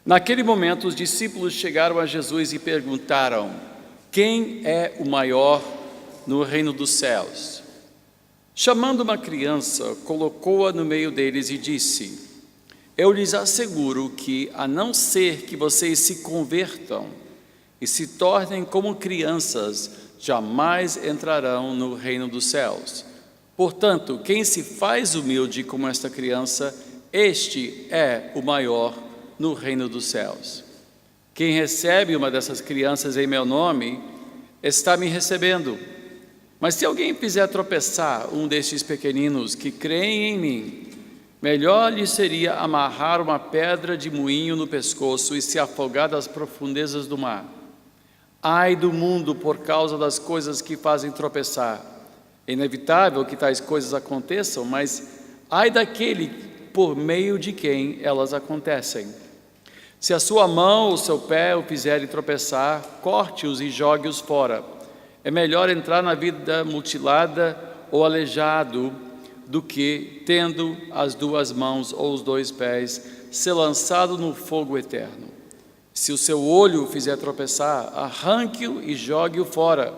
Naquele momento, os discípulos chegaram a Jesus e perguntaram: quem é o maior no reino dos céus? Chamando uma criança, colocou-a no meio deles e disse: eu lhes asseguro que, a não ser que vocês se convertam e se tornem como crianças, jamais entrarão no reino dos céus. Portanto, quem se faz humilde como esta criança, este é o maior no reino dos céus. Quem recebe uma dessas crianças em meu nome, está me recebendo. Mas se alguém fizer tropeçar um destes pequeninos que creem em mim, melhor lhe seria amarrar uma pedra de moinho no pescoço e se afogar das profundezas do mar. Ai do mundo por causa das coisas que fazem tropeçar. É inevitável que tais coisas aconteçam, mas ai daquele por meio de quem elas acontecem. Se a sua mão ou seu pé o fizerem tropeçar, corte-os e jogue-os fora. É melhor entrar na vida mutilada ou aleijado do que, tendo as duas mãos ou os dois pés, ser lançado no fogo eterno. Se o seu olho o fizer tropeçar, arranque-o e jogue-o fora.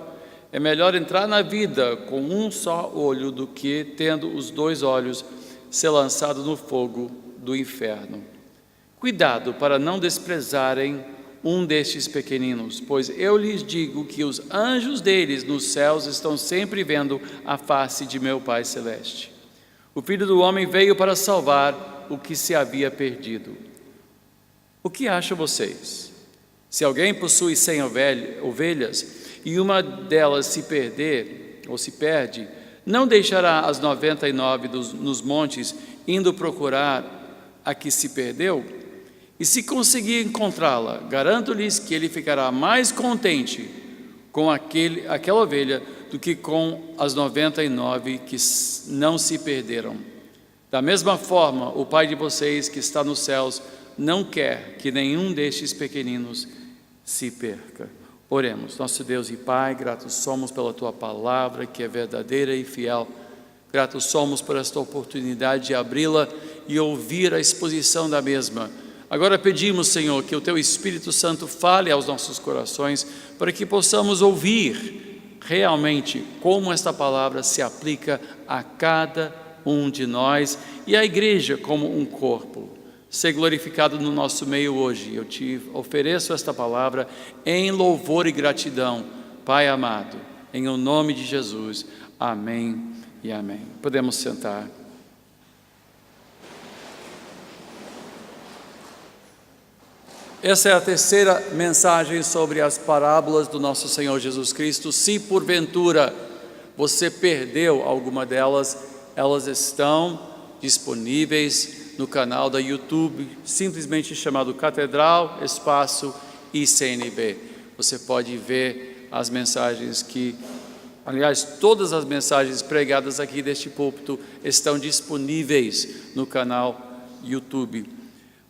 É melhor entrar na vida com um só olho do que, tendo os dois olhos, ser lançado no fogo do inferno. Cuidado para não desprezarem um destes pequeninos, pois eu lhes digo que os anjos deles nos céus estão sempre vendo a face de meu Pai Celeste. O Filho do Homem veio para salvar o que se havia perdido. O que acham vocês? Se alguém possui 100 ovelhas e uma delas se perder ou se perde, não deixará as 99 nos montes, indo procurar a que se perdeu? E se conseguir encontrá-la, garanto-lhes que ele ficará mais contente com aquela ovelha do que com as 99 que não se perderam. Da mesma forma, o Pai de vocês que está nos céus não quer que nenhum destes pequeninos se perca. Oremos. Nosso Deus e Pai, gratos somos pela Tua palavra, que é verdadeira e fiel. Gratos somos por esta oportunidade de abri-la e ouvir a exposição da mesma. Agora pedimos, Senhor, que o Teu Espírito Santo fale aos nossos corações, para que possamos ouvir realmente como esta palavra se aplica a cada um de nós e à igreja como um corpo. Ser glorificado no nosso meio hoje. Eu te ofereço esta palavra em louvor e gratidão, Pai amado, em o nome de Jesus. Amém e amém. Podemos sentar. Essa é a terceira mensagem sobre as parábolas do nosso Senhor Jesus Cristo. Se porventura você perdeu alguma delas, elas estão disponíveis no canal da YouTube, simplesmente chamado Catedral, Espaço ICNB. Você pode ver as mensagens aliás, todas as mensagens pregadas aqui deste púlpito estão disponíveis no canal YouTube.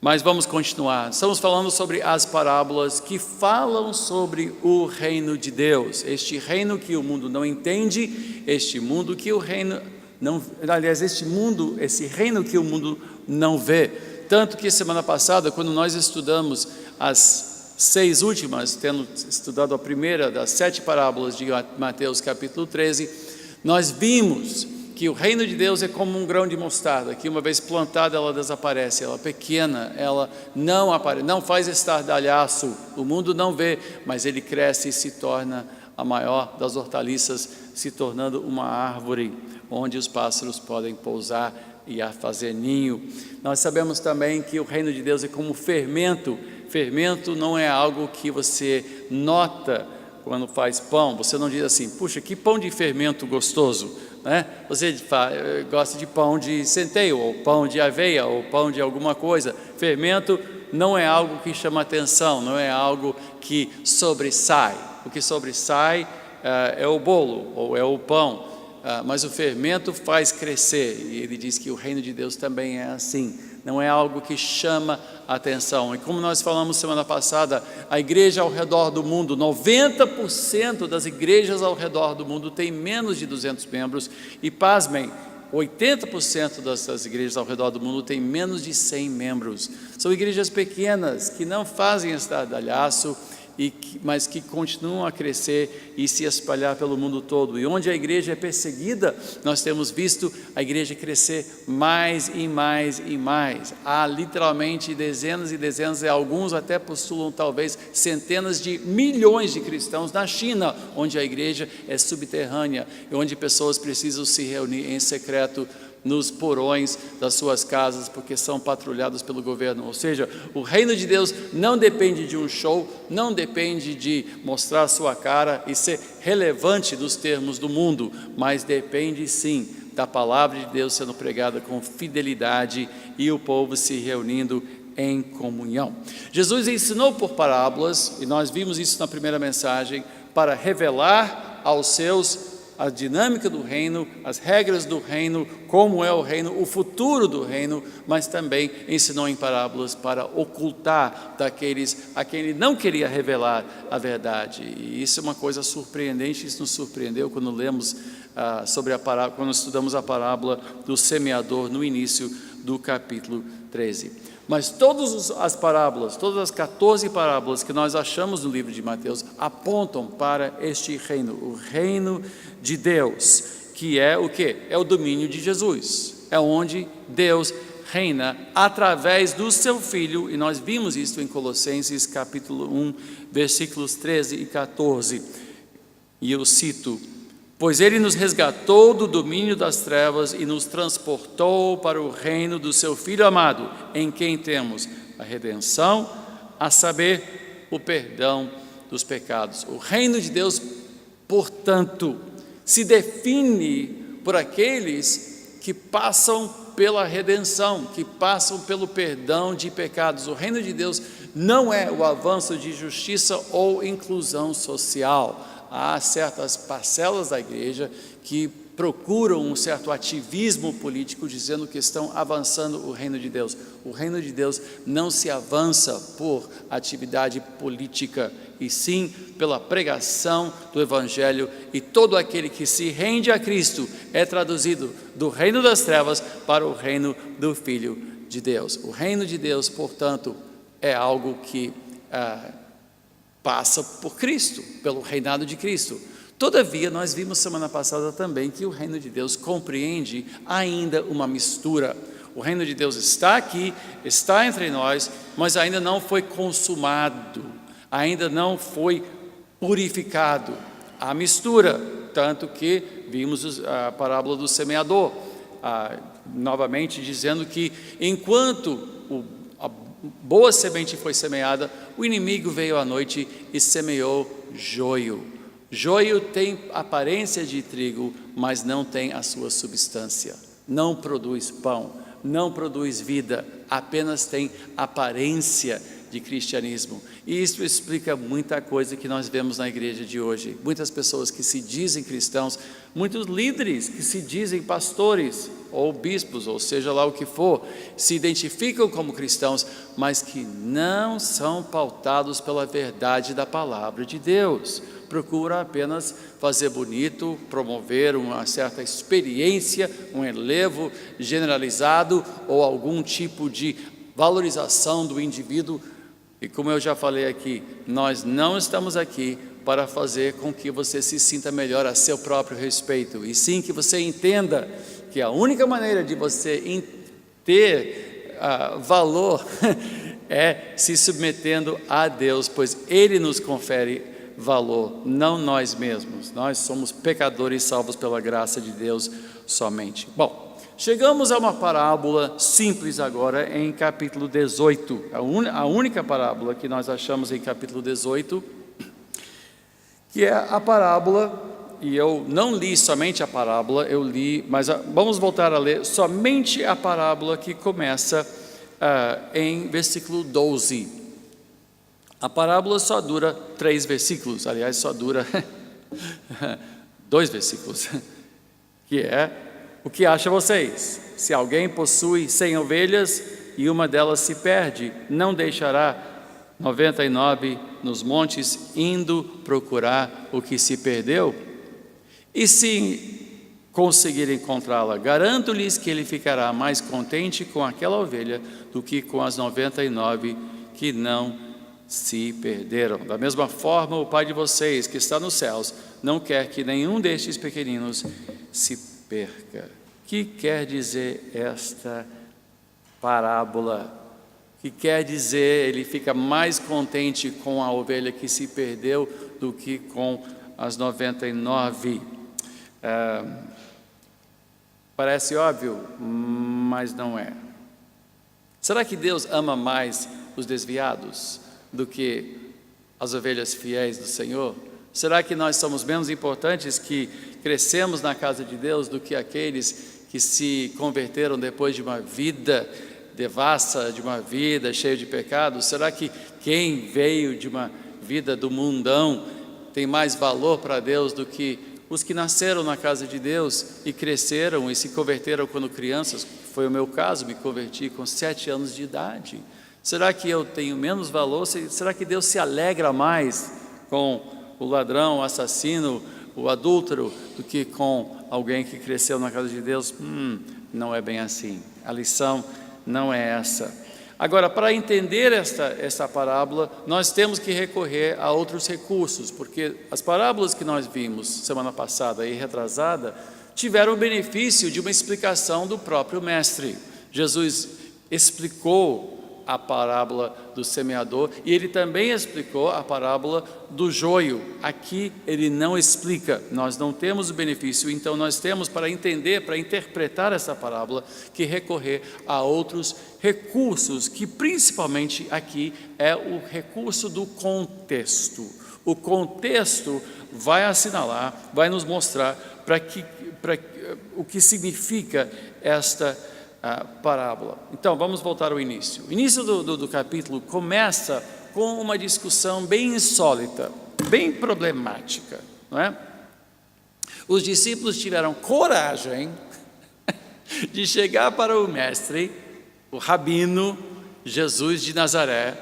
Mas vamos continuar. Estamos falando sobre as parábolas que falam sobre o reino de Deus. Este reino que o mundo não entende, este reino que o mundo não vê. Tanto que semana passada, quando nós estudamos as 6 últimas, tendo estudado a primeira das 7 parábolas de Mateus capítulo 13, nós vimos que o reino de Deus é como um grão de mostarda, que uma vez plantada ela desaparece, ela é pequena, ela não aparece, não faz estardalhaço, o mundo não vê, mas ele cresce e se torna a maior das hortaliças, se tornando uma árvore onde os pássaros podem pousar e a fazer ninho. Nós sabemos também que o reino de Deus é como fermento. Fermento não é algo que você nota quando faz pão. Você não diz assim: puxa, que pão de fermento gostoso, né? Você gosta de pão de centeio, ou pão de aveia, ou pão de alguma coisa. Fermento não é algo que chama atenção, não é algo que sobressai. O que sobressai é o bolo, ou é o pão. Mas o fermento faz crescer, e ele diz que o reino de Deus também é assim, não é algo que chama atenção. E como nós falamos semana passada, a igreja ao redor do mundo, 90% das igrejas ao redor do mundo tem menos de 200 membros, e pasmem, 80% das igrejas ao redor do mundo têm menos de 100 membros. São igrejas pequenas, que não fazem estardalhaço, mas que continuam a crescer e se espalhar pelo mundo todo. E onde a igreja é perseguida, nós temos visto a igreja crescer mais e mais e mais. Há literalmente dezenas e dezenas, e alguns até postulam talvez centenas de milhões de cristãos na China, onde a igreja é subterrânea e onde pessoas precisam se reunir em secreto nos porões das suas casas, porque são patrulhados pelo governo. Ou seja, o reino de Deus não depende de um show, não depende de mostrar sua cara e ser relevante nos termos do mundo, mas depende sim da palavra de Deus sendo pregada com fidelidade e o povo se reunindo em comunhão. Jesus ensinou por parábolas, e nós vimos isso na primeira mensagem, para revelar aos seus a dinâmica do reino, as regras do reino, como é o reino, o futuro do reino, mas também ensinou em parábolas para ocultar daqueles a quem ele não queria revelar a verdade. E isso é uma coisa surpreendente, isso nos surpreendeu quando lemos sobre a parábola, quando estudamos a parábola do semeador no início do capítulo 13. Mas todas as parábolas, todas as 14 parábolas que nós achamos no livro de Mateus apontam para este reino, o reino de Deus, que é o quê? É o domínio de Jesus, é onde Deus reina através do seu Filho, e nós vimos isso em Colossenses capítulo 1, versículos 13 e 14, e eu cito: pois ele nos resgatou do domínio das trevas e nos transportou para o reino do seu Filho amado, em quem temos a redenção, a saber, o perdão dos pecados. O reino de Deus, portanto, se define por aqueles que passam pela redenção, que passam pelo perdão de pecados. O reino de Deus não é o avanço de justiça ou inclusão social. Há certas parcelas da igreja que procuram um certo ativismo político, dizendo que estão avançando o reino de Deus. O reino de Deus não se avança por atividade política, e sim pela pregação do Evangelho, e todo aquele que se rende a Cristo é traduzido do reino das trevas para o reino do Filho de Deus. O reino de Deus, portanto, é algo que passa por Cristo, pelo reinado de Cristo. Todavia, nós vimos semana passada também que o reino de Deus compreende ainda uma mistura. O reino de Deus está aqui, está entre nós, mas ainda não foi consumado, ainda não foi purificado. Há mistura, tanto que vimos a parábola do semeador, novamente dizendo que enquanto a boa semente foi semeada, o inimigo veio à noite e semeou joio. Joio tem aparência de trigo, mas não tem a sua substância, não produz pão, não produz vida, apenas tem aparência de cristianismo. E isso explica muita coisa que nós vemos na igreja de hoje. Muitas pessoas que se dizem cristãos, muitos líderes que se dizem pastores ou bispos, ou seja lá o que for, se identificam como cristãos, mas que não são pautados pela verdade da palavra de Deus. Procura apenas fazer bonito, promover uma certa experiência, um relevo generalizado ou algum tipo de valorização do indivíduo. E como eu já falei aqui, nós não estamos aqui para fazer com que você se sinta melhor a seu próprio respeito, e sim que você entenda que a única maneira de você ter valor é se submetendo a Deus, pois Ele nos confere valor, não nós mesmos. Nós somos pecadores salvos pela graça de Deus somente. Bom, chegamos a uma parábola simples agora em capítulo 18, a única parábola que nós achamos em capítulo 18, que é a parábola, e eu não li somente a parábola, eu li, mas vamos voltar a ler somente a parábola que começa em versículo 12. A parábola só dura 3 versículos, aliás, só dura 2 versículos, que é: o que acham vocês? Se alguém possui 100 ovelhas e uma delas se perde, não deixará 99 nos montes, indo procurar o que se perdeu? E se conseguir encontrá-la. Garanto-lhes que ele ficará mais contente com aquela ovelha do que com as 99 que não se perderam. Da mesma forma, o Pai de vocês, que está nos céus, não quer que nenhum destes pequeninos se perca. O que quer dizer esta parábola? O que quer dizer, ele fica mais contente com a ovelha que se perdeu do que com as 99. Parece óbvio, mas não é. Será que Deus ama mais os desviados do que as ovelhas fiéis do Senhor? Será que nós somos menos importantes que crescemos na casa de Deus do que aqueles que se converteram depois de uma vida devassa, de uma vida cheia de pecados? Será que quem veio de uma vida do mundão tem mais valor para Deus do que os que nasceram na casa de Deus e cresceram e se converteram quando crianças? Foi o meu caso, me converti com 7 anos de idade. Será que eu tenho menos valor? Será que Deus se alegra mais com o ladrão, o assassino, o adúltero, do que com alguém que cresceu na casa de Deus? Não é bem assim. A lição não é essa. Agora, para entender esta parábola, nós temos que recorrer a outros recursos, porque as parábolas que nós vimos semana passada e retrasada tiveram o benefício de uma explicação do próprio mestre. Jesus explicou a parábola do semeador e ele também explicou a parábola do joio. Aqui ele não explica, nós não temos o benefício, então nós temos, para entender, para interpretar essa parábola, que recorrer a outros recursos, que principalmente aqui é o recurso do contexto. O contexto vai assinalar, vai nos mostrar o que significa esta parábola. Então, vamos voltar ao início. O início do capítulo começa com uma discussão bem insólita, bem problemática, não é? Os discípulos tiveram coragem de chegar para o mestre, o rabino Jesus de Nazaré,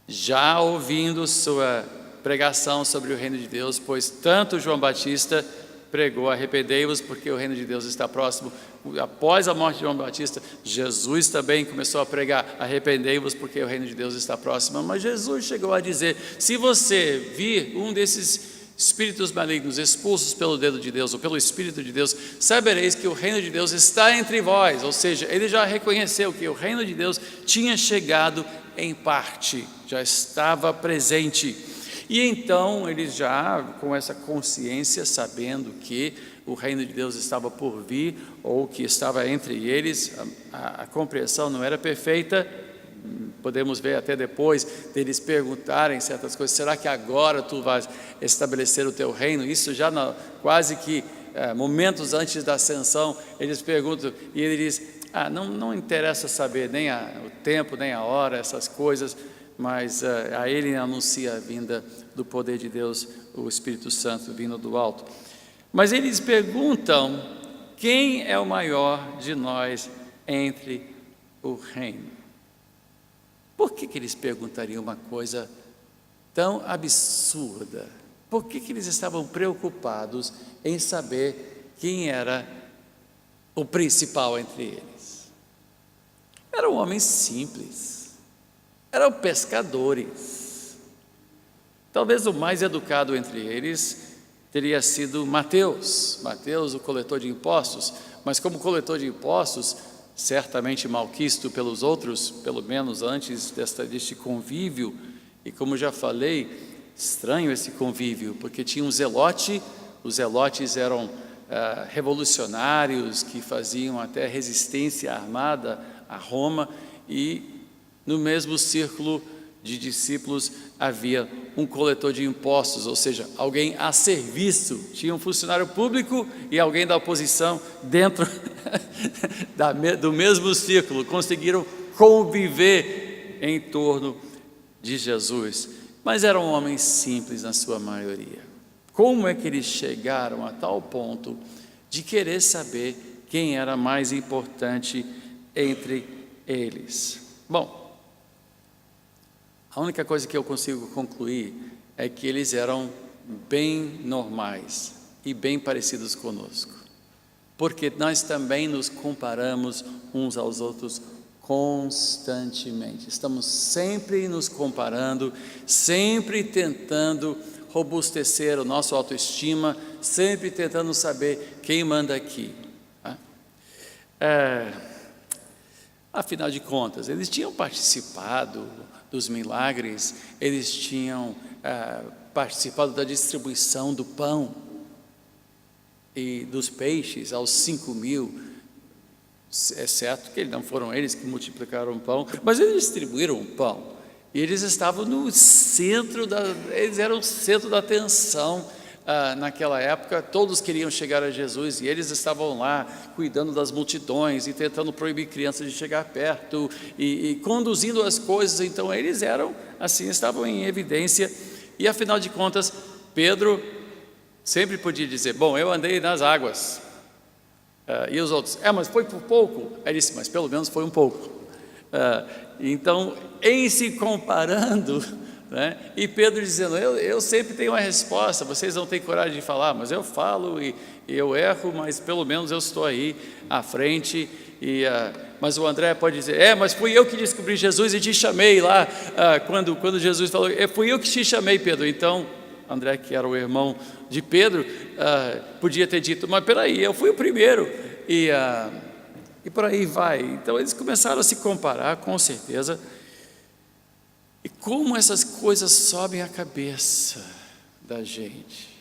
já ouvindo sua pregação sobre o reino de Deus, pois tanto João Batista pregou: arrependei-vos porque o reino de Deus está próximo. Após a morte de João Batista, Jesus também começou a pregar: arrependei-vos porque o reino de Deus está próximo. Mas Jesus chegou a dizer: se você vir um desses espíritos malignos expulsos pelo dedo de Deus ou pelo Espírito de Deus, sabereis que o reino de Deus está entre vós. Ou seja, ele já reconheceu que o reino de Deus tinha chegado em parte, já estava presente. E então eles já com essa consciência, sabendo que o reino de Deus estava por vir, ou que estava entre eles, a compreensão não era perfeita. Podemos ver até depois deles perguntarem certas coisas: será que agora tu vais estabelecer o teu reino? Isso já quase que momentos antes da ascensão, eles perguntam, e ele diz: não interessa saber nem o tempo, nem a hora, essas coisas, mas a ele anuncia a vinda do poder de Deus, o Espírito Santo vindo do alto. Mas eles perguntam: quem é o maior de nós entre o reino? Por que eles perguntariam uma coisa tão absurda? Por que eles estavam preocupados em saber quem era o principal entre eles? Eram homens simples, eram pescadores. Talvez o mais educado entre eles teria sido Mateus, o coletor de impostos, mas como coletor de impostos, certamente malquisto pelos outros, pelo menos antes deste convívio. E como já falei, estranho esse convívio, porque tinha um zelote. Os zelotes eram revolucionários que faziam até resistência armada a Roma, e no mesmo círculo de discípulos havia um coletor de impostos, ou seja, alguém a serviço. Tinha um funcionário público e alguém da oposição dentro do mesmo círculo. Conseguiram conviver em torno de Jesus, mas eram homens simples na sua maioria. Como é que eles chegaram a tal ponto de querer saber quem era mais importante entre eles? Bom, a única coisa que eu consigo concluir é que eles eram bem normais e bem parecidos conosco. porque nós também nos comparamos uns aos outros constantemente. Estamos sempre nos comparando, sempre tentando robustecer o nosso autoestima, sempre tentando saber quem manda aqui. Afinal de contas, eles tinham participado dos milagres, eles tinham participado da distribuição do pão e dos peixes aos 5.000, é certo que não foram eles que multiplicaram o pão, mas eles distribuíram o pão, e eles estavam no centro, eles eram o centro da atenção naquela época. Todos queriam chegar a Jesus, e eles estavam lá cuidando das multidões, e tentando proibir crianças de chegar perto, e conduzindo as coisas. Então eles eram assim, estavam em evidência, e afinal de contas, Pedro sempre podia dizer: bom, eu andei nas águas. E os outros: mas foi por pouco. Ele disse: mas pelo menos foi um pouco. Então, em se comparando, né, e Pedro dizendo: eu sempre tenho uma resposta, vocês não têm coragem de falar, mas eu falo e eu erro, mas pelo menos eu estou aí à frente. Mas o André pode dizer: mas fui eu que descobri Jesus e te chamei lá, quando Jesus falou, fui eu que te chamei, Pedro. Então André, que era o irmão de Pedro, podia ter dito: mas peraí, eu fui o primeiro, e por aí vai. Então eles começaram a se comparar, com certeza, e como essas coisas sobem a cabeça da gente,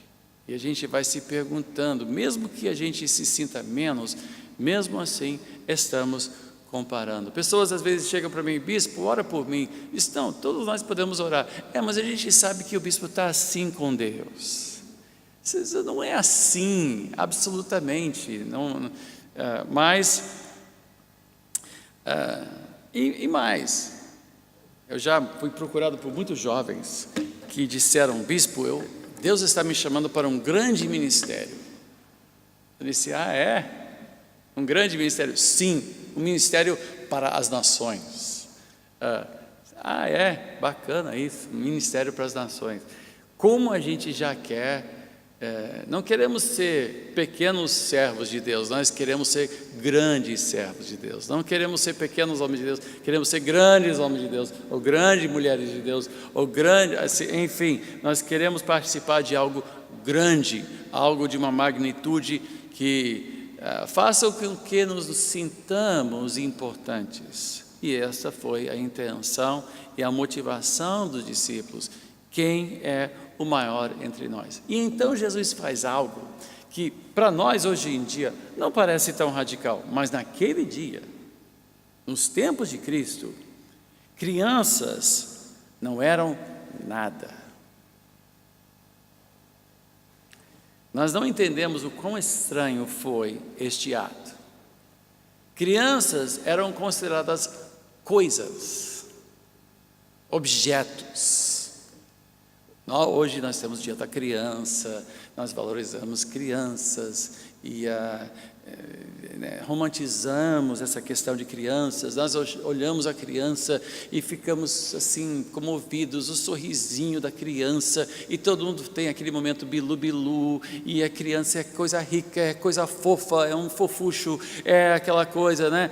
e a gente vai se perguntando, mesmo que a gente se sinta menos, mesmo assim estamos comparando. Pessoas às vezes chegam para mim: bispo, ora por mim. Diz: não, todos nós podemos orar. Mas a gente sabe que o bispo está assim com Deus. Isso não é assim, absolutamente. Não, e mais, eu já fui procurado por muitos jovens que disseram: bispo, Deus está me chamando para um grande ministério. Eu disse: é? Um grande ministério? Sim, um ministério para as nações. Bacana isso, um ministério para as nações. Como a gente já quer, não queremos ser pequenos servos de Deus, nós queremos ser grandes servos de Deus. Não queremos ser pequenos homens de Deus, queremos ser grandes homens de Deus, ou grandes mulheres de Deus, ou grandes, enfim, nós queremos participar de algo grande, algo de uma magnitude que faça com que nos sintamos importantes. E essa foi a intenção e a motivação dos discípulos: quem é o maior entre nós? E então Jesus faz algo que para nós hoje em dia não parece tão radical, mas naquele dia, nos tempos de Cristo, crianças não eram nada. Nós não entendemos o quão estranho foi este ato. Crianças eram consideradas coisas, objetos. Hoje nós temos o Dia da Criança, nós valorizamos crianças e romantizamos essa questão de crianças. Nós olhamos a criança e ficamos assim comovidos, o sorrisinho da criança, e todo mundo tem aquele momento bilu-bilu, e a criança é coisa rica, é coisa fofa, é um fofucho, é aquela coisa, né?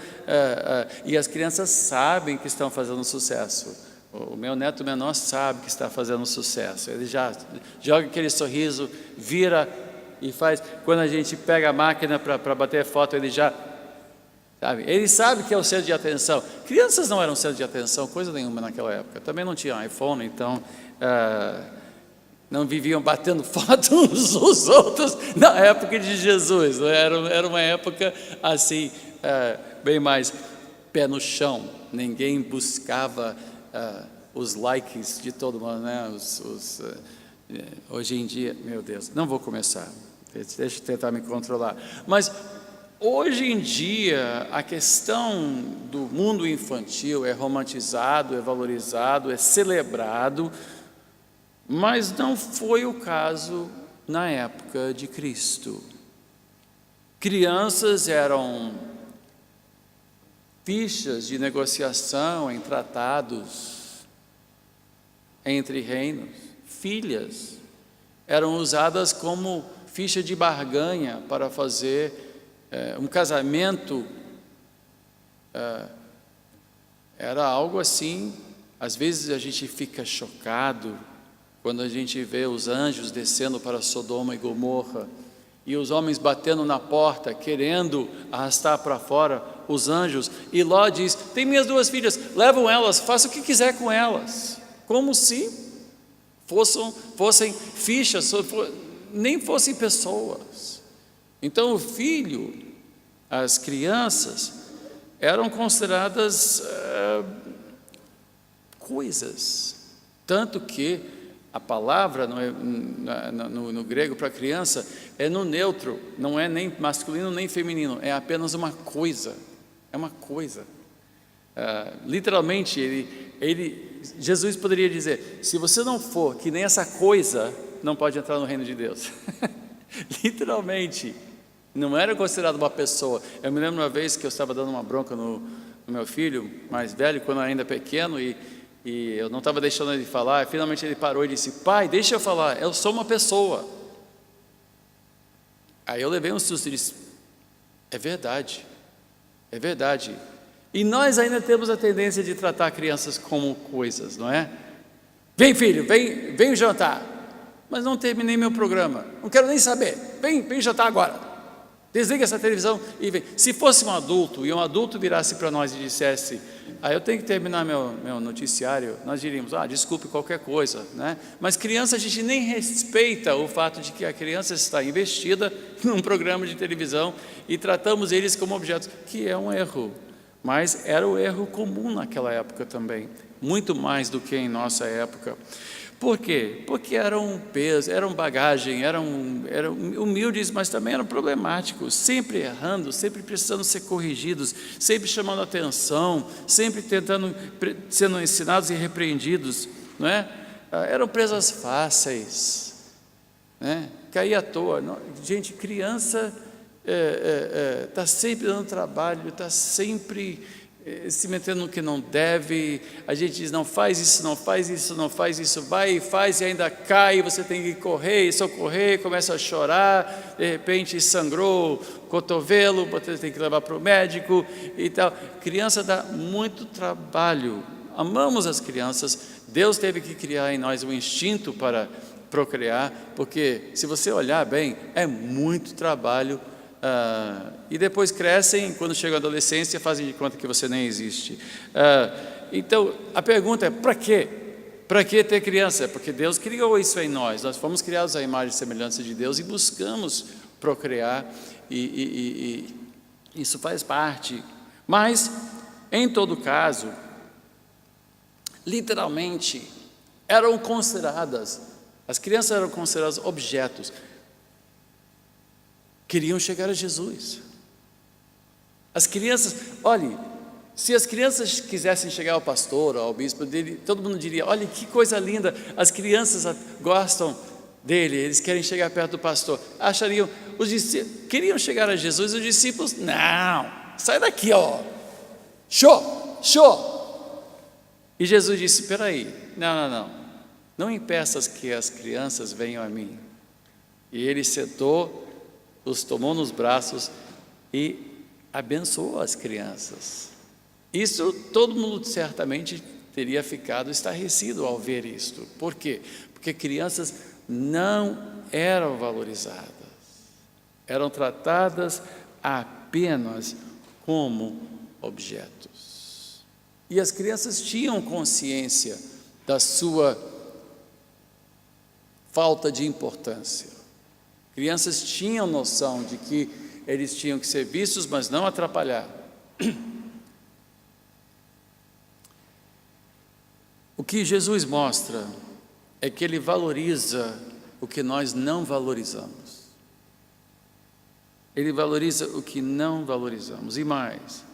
E as crianças sabem que estão fazendo sucesso. O meu neto menor sabe que está fazendo sucesso, ele já joga aquele sorriso, vira e faz. Quando a gente pega a máquina para bater foto, ele já sabe, ele sabe que é o centro de atenção. Crianças não eram centro de atenção, coisa nenhuma naquela época. Também não tinha iPhone, então não viviam batendo foto uns dos outros na época de Jesus. Era uma época assim, bem mais pé no chão. Ninguém buscava os likes de todo mundo, né? Hoje em dia, meu Deus, não vou começar, deixa eu tentar me controlar. Mas hoje em dia, a questão do mundo infantil é romantizado, é valorizado, é celebrado, mas não foi o caso na época de Cristo. Crianças eram fichas de negociação em tratados entre reinos. Filhas eram usadas como ficha de barganha para fazer Um casamento era algo assim. Às vezes a gente fica chocado quando a gente vê os anjos descendo para Sodoma e Gomorra e os homens batendo na porta, querendo arrastar para fora os anjos, e Ló diz: tem minhas 2 filhas, levam elas, faça o que quiser com elas, como se fossem fichas, nem fossem pessoas. Então o filho, as crianças, eram consideradas coisas, tanto que a palavra no grego para criança é no neutro, não é nem masculino nem feminino, é apenas uma coisa, é uma coisa. Literalmente, Jesus poderia dizer: se você não for que nem essa coisa, não pode entrar no reino de Deus. Literalmente, não era considerado uma pessoa. Eu me lembro uma vez que eu estava dando uma bronca no meu filho mais velho, quando ainda pequeno, e eu não estava deixando ele falar. Finalmente ele parou e disse: pai, deixa eu falar, eu sou uma pessoa. Aí eu levei um susto e disse: é verdade, é verdade. E nós ainda temos a tendência de tratar crianças como coisas, não é? Vem, filho, vem jantar. Mas não terminei meu programa, não quero nem saber. Vem jantar agora. Desliga essa televisão e vem. Se fosse um adulto, e um adulto virasse para nós e dissesse: eu tenho que terminar meu noticiário, nós diríamos: desculpe qualquer coisa, né? Mas criança, a gente nem respeita o fato de que a criança está investida num programa de televisão e tratamos eles como objetos, que é um erro. Mas era o erro comum naquela época também, muito mais do que em nossa época. Por quê? Porque eram peso, eram bagagem, eram humildes, mas também eram problemáticos, sempre errando, sempre precisando ser corrigidos, sempre chamando atenção, sempre sendo ensinados e repreendidos, não é? Eram presas fáceis, né? Caía à toa. Gente, criança está sempre dando trabalho, está sempre se metendo no que não deve. A gente diz: não faz isso, não faz isso, não faz isso, vai e faz, e ainda cai, você tem que correr e socorrer, começa a chorar, de repente sangrou o cotovelo, você tem que levar para o médico e tal. Criança dá muito trabalho. Amamos as crianças. Deus teve que criar em nós um instinto para procriar, porque se você olhar bem, é muito trabalho. E depois crescem, quando chegam à adolescência, fazem de conta que você nem existe. Então, a pergunta é: para quê? Para que ter criança? Porque Deus criou isso em nós. Nós fomos criados à imagem e semelhança de Deus e buscamos procriar, e isso faz parte. Mas, em todo caso, literalmente, as crianças eram consideradas objetos. Queriam chegar a Jesus. As crianças, olhe, se as crianças quisessem chegar ao pastor, ao bispo dele, todo mundo diria: olha que coisa linda, as crianças gostam dele, eles querem chegar perto do pastor. Achariam, queriam chegar a Jesus, os discípulos: não, sai daqui, ó, show. E Jesus disse: espera aí, não impeças que as crianças venham a mim. E ele sentou, os tomou nos braços e abençoou as crianças. Isso todo mundo certamente teria ficado estarrecido ao ver isto. Por quê? Porque crianças não eram valorizadas, eram tratadas apenas como objetos. E as crianças tinham consciência da sua falta de importância. Crianças tinham noção de que eles tinham que ser vistos, mas não atrapalhar. O que Jesus mostra é que Ele valoriza o que nós não valorizamos. Ele valoriza o que não valorizamos. E mais,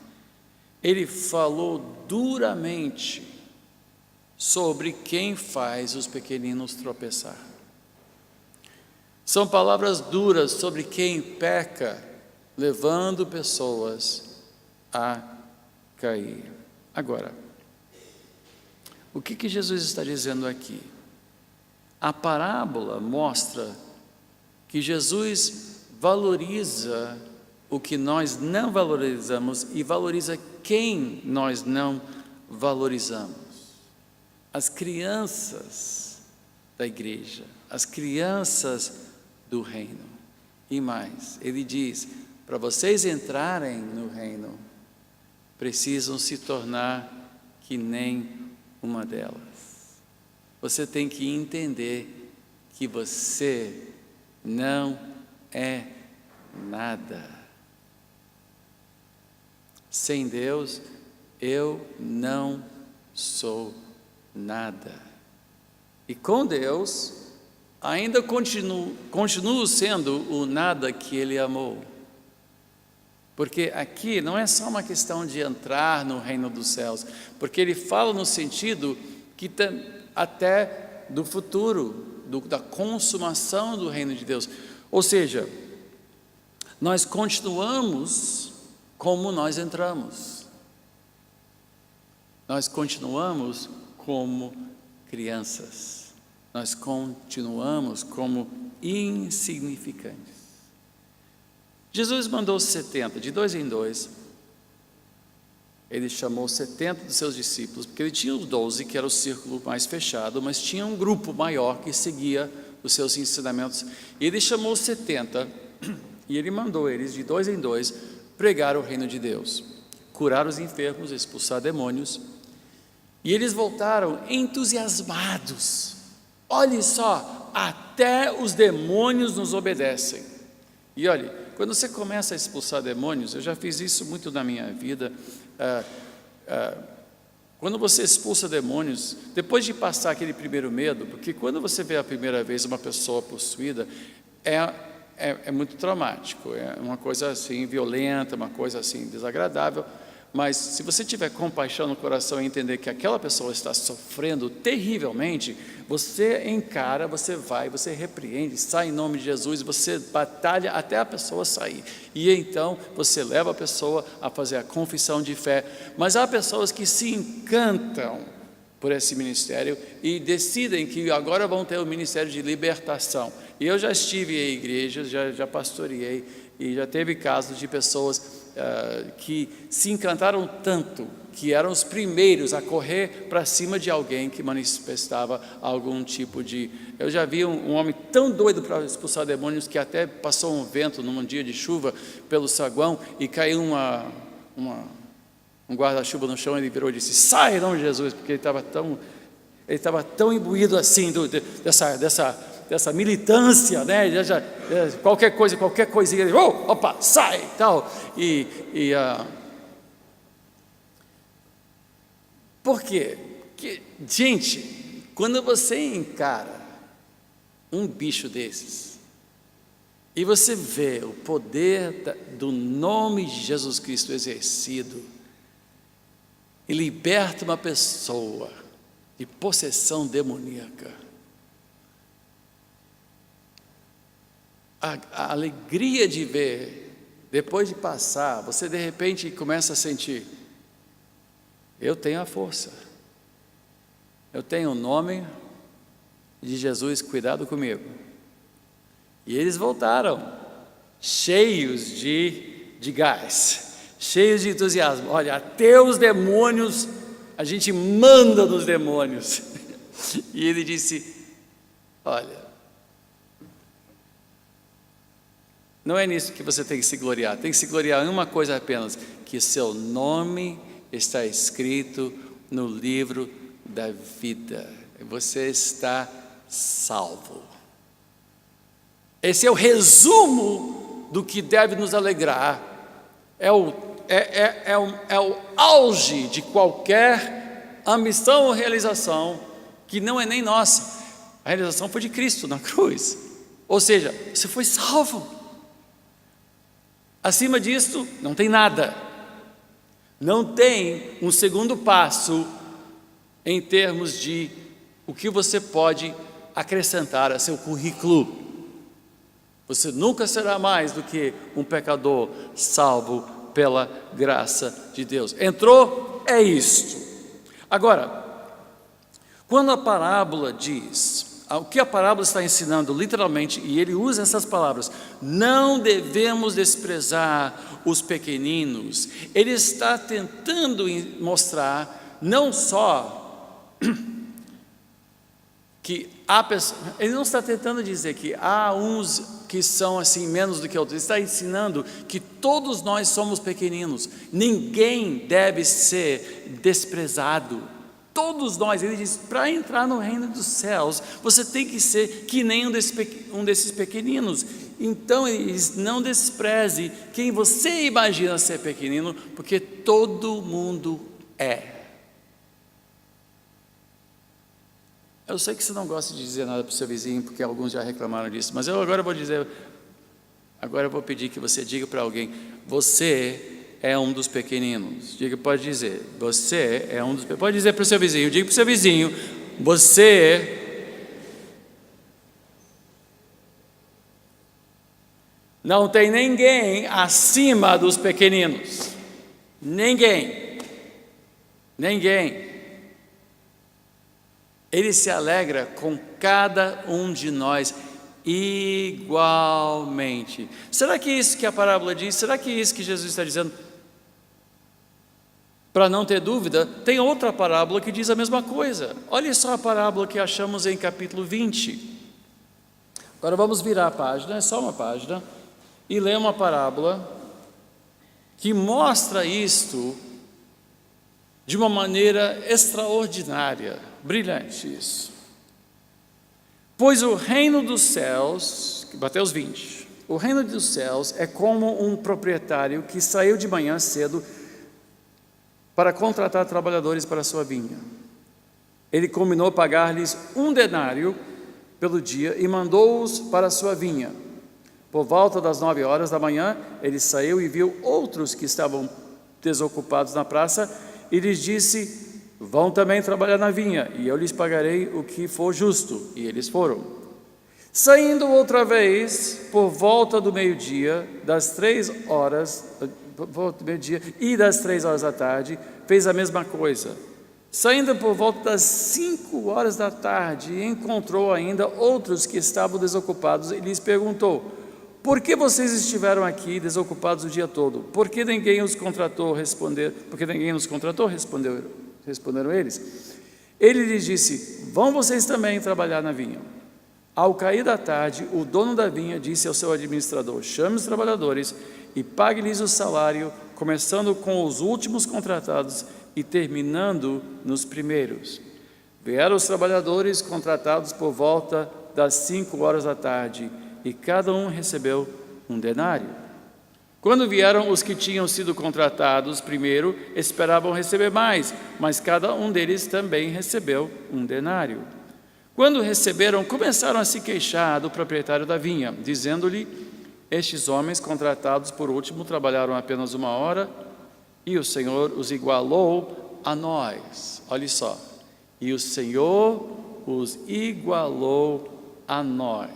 Ele falou duramente sobre quem faz os pequeninos tropeçar. São palavras duras sobre quem peca, levando pessoas a cair. Agora, o que Jesus está dizendo aqui? A parábola mostra que Jesus valoriza o que nós não valorizamos e valoriza quem nós não valorizamos. As crianças da igreja, as crianças do reino. E mais, ele diz, para vocês entrarem no reino, precisam se tornar que nem uma delas. Você tem que entender que você não é nada. Sem Deus, eu não sou nada. E com Deus, ainda continuo sendo o nada que Ele amou. Porque aqui não é só uma questão de entrar no reino dos céus, porque Ele fala no sentido que até do futuro, da consumação do reino de Deus. Ou seja, nós continuamos como nós entramos. Nós continuamos como crianças. Nós continuamos como insignificantes. Jesus mandou 70, de 2 em 2. Ele chamou 70 dos seus discípulos, porque ele tinha os 12, que era o círculo mais fechado, mas tinha um grupo maior que seguia os seus ensinamentos. E ele chamou 70, e ele mandou eles, de 2 em 2, pregar o reino de Deus, curar os enfermos, expulsar demônios. E eles voltaram entusiasmados. Olhe só, até os demônios nos obedecem. E olhe, quando você começa a expulsar demônios, eu já fiz isso muito na minha vida, quando você expulsa demônios, depois de passar aquele primeiro medo, porque quando você vê a primeira vez uma pessoa possuída, é muito traumático, é uma coisa assim violenta, uma coisa assim desagradável, mas se você tiver compaixão no coração e entender que aquela pessoa está sofrendo terrivelmente, você encara, você vai, você repreende, sai em nome de Jesus, você batalha até a pessoa sair, e então você leva a pessoa a fazer a confissão de fé. Mas há pessoas que se encantam por esse ministério e decidem que agora vão ter o ministério de libertação. E eu já estive em igrejas, já pastoreei, e já teve casos de pessoas que se encantaram tanto, que eram os primeiros a correr para cima de alguém que manifestava algum tipo de... Eu já vi um homem tão doido para expulsar demônios, que até passou um vento num dia de chuva pelo saguão, e caiu um guarda-chuva no chão, ele virou e disse, sai em nome de Jesus, porque ele estava tão imbuído assim dessa militância, né? Qualquer coisinha, ele, opa, sai, tal. Por quê? Porque, gente, quando você encara um bicho desses, e você vê o poder do nome de Jesus Cristo exercido, e liberta uma pessoa de possessão demoníaca, a alegria de ver, depois de passar, você de repente começa a sentir, eu tenho a força, eu tenho o nome de Jesus, cuidado comigo. E eles voltaram, cheios de gás, cheios de entusiasmo. Olha, até os demônios, a gente manda nos demônios. E ele disse, olha, não é nisso que você tem que se gloriar, tem que se gloriar em uma coisa apenas, que seu nome está escrito no livro da vida, você está salvo. Esse é o resumo do que deve nos alegrar, é o auge de qualquer ambição ou realização, que não é nem nossa, a realização foi de Cristo na cruz, ou seja, você foi salvo. Acima disso, não tem nada, não tem um segundo passo em termos de o que você pode acrescentar a seu currículo. Você nunca será mais do que um pecador salvo pela graça de Deus. Entrou? É isto. Agora, quando a parábola diz, o que a parábola está ensinando, literalmente, e ele usa essas palavras, não devemos desprezar os pequeninos. Ele está tentando mostrar, não só que há pessoas, ele não está tentando dizer que há uns que são assim menos do que outros, ele está ensinando que todos nós somos pequeninos, ninguém deve ser desprezado. Todos nós, ele diz, para entrar no reino dos céus, você tem que ser que nem um desses pequeninos. Então ele diz, não despreze quem você imagina ser pequenino, porque todo mundo é. Eu sei que você não gosta de dizer nada para o seu vizinho, porque alguns já reclamaram disso, mas eu agora vou pedir que você diga para alguém, você é um dos pequeninos. Diga, pode dizer, você é um dos pequeninos. Pode dizer para o seu vizinho, diga para o seu vizinho, você não tem ninguém acima dos pequeninos. Ninguém. Ele se alegra com cada um de nós igualmente. Será que é isso que a parábola diz? Será que é isso que Jesus está dizendo? Para não ter dúvida, tem outra parábola que diz a mesma coisa. Olha só a parábola que achamos em capítulo 20. Agora vamos virar a página, é só uma página, e ler uma parábola que mostra isto de uma maneira extraordinária, brilhante isso. Pois o reino dos céus, Mateus 20, o reino dos céus é como um proprietário que saiu de manhã cedo para contratar trabalhadores para a sua vinha. Ele combinou pagar-lhes 1 denário pelo dia e mandou-os para a sua vinha. Por volta das 9 horas da manhã, ele saiu e viu outros que estavam desocupados na praça e lhes disse, vão também trabalhar na vinha, e eu lhes pagarei o que for justo. E eles foram. Saindo outra vez, por volta do meio-dia, das 3 horas da tarde, fez a mesma coisa. Saindo por volta das 5 horas da tarde, encontrou ainda outros que estavam desocupados e lhes perguntou, por que vocês estiveram aqui desocupados o dia todo? Por que ninguém os contratou? Responderam eles. Ele lhes disse, vão vocês também trabalhar na vinha. Ao cair da tarde, o dono da vinha disse ao seu administrador, chame os trabalhadores e pague-lhes o salário, começando com os últimos contratados e terminando nos primeiros. Vieram os trabalhadores contratados por volta das 5 horas da tarde, e cada um recebeu 1 denário. Quando vieram os que tinham sido contratados primeiro, esperavam receber mais, mas cada um deles também recebeu 1 denário. Quando receberam, começaram a se queixar do proprietário da vinha, dizendo-lhe, estes homens contratados por último trabalharam apenas 1 hora, e o Senhor os igualou a nós. Olha só, e o Senhor os igualou a nós,